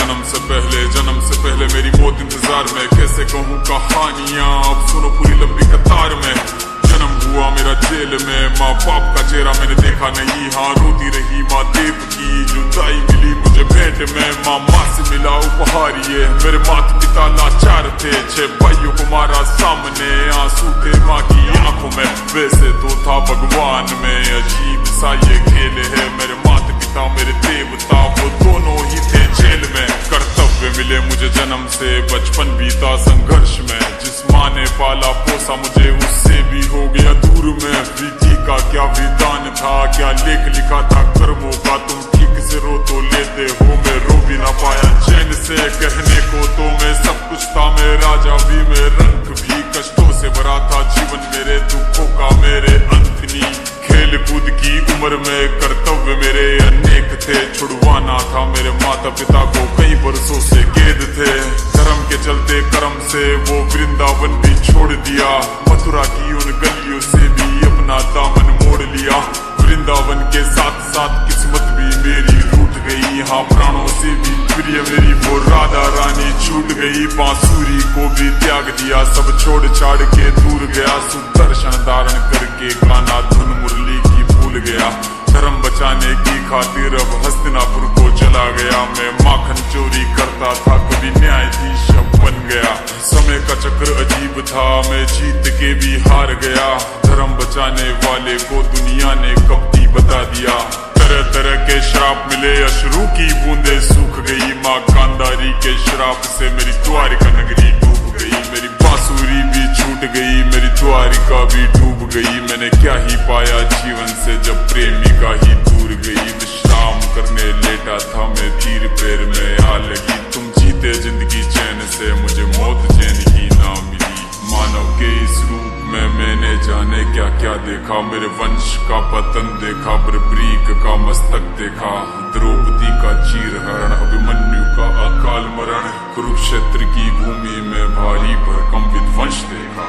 जन्म से पहले मेरी मौत इंतजार में। कैसे कहूँ कहानियाँ, अब सुनो पूरी लंबी कतार में। जन्म हुआ मेरा जेल में, माँ बाप का चेहरा मैंने देखा नहीं। हाँ रोती रही माँ देव की, जुदाई मिली मुझे भेंट में। माँ से मिला उपहार ये, मेरे माता पिता लाचार थे। 6 भाइयों को मारा सामने, आंसू थे माँ की आंखों में। वैसे तो था भगवान में, अजीब सा ये खेल है। मेरे माता पिता मेरे देवता, वो दोनों ही थे जेल में। कर्तव्य मिले मुझे जन्म से, बचपन बीता संघर्ष में। जिस माँ ने पाला पोसा मुझे, उससे भी हो गया दूर में। विधि का क्या विधान था, क्या लेख लिखा था कर्मों का। तुम ठीक से रो तो लेते हो, मैं रो भी ना पाया चैन से। कहने को तो मैं सब कुछ था, मैं राजा भी, मैं रंग भी। कष्टों से भरा था जीवन मेरे, दुखों का मेरे अंत नहीं। खेल कूद की उम्र में कर्तव्य मेरे अनेक थे। छुड़वाना था मेरे माता पिता को, कई बरसों से कैद थे। धर्म के चलते कर्म से वो वृंदावन भी छोड़ दिया। मथुरा की उन गलियों से भी अपना दामन मोड़ लिया। वृंदावन के साथ साथ किस्मत भी मेरी रूठ गई। हाँ प्राणों से भी प्रिय मेरी वो राधा रानी छूट गई। बांसुरी को भी त्याग दिया, सब छोड़ छाड़ के दूर गया। सुदर्शन धारण करके गाना धुन मुरली की भूल गया। धर्म बचाने की खातिर अब हस्तिनापुर को चला गया। मैं माखन चोरी करता था, कभी न्यायाधीश बन गया। समय का चक्र अजीब था, मैं जीत के भी हार गया। धर्म बचाने वाले को दुनिया ने कपटी बता दिया। तरह तरह के श्राप मिले, अश्रु की बूंदे सूख गई। माँ गांधारी के श्राप से मेरी द्वारिका नगरी डूब गई। मेरी बांसुरी भी छूट गई, मेरी द्वारिका भी डूब गई। मैंने क्या ही पाया जीवन से, जब प्रेमिका ही दूर गई। विश्राम करने लेटा था मैं, तीर पैर में आ लगी। तुम जीते जिंदगी चैन से, मुझे मौत चैन ही ना मिली। मानव के इस रूप में मैंने जाने क्या क्या देखा। मेरे वंश का पतन देखा, बर्बरीक का मस्तक देखा। द्रौपदी का चीरहरण, अभिमन्यु का अकाल मरण। कुरुक्षेत्र की भूमि में भारी भरकम विध्वंस देखा।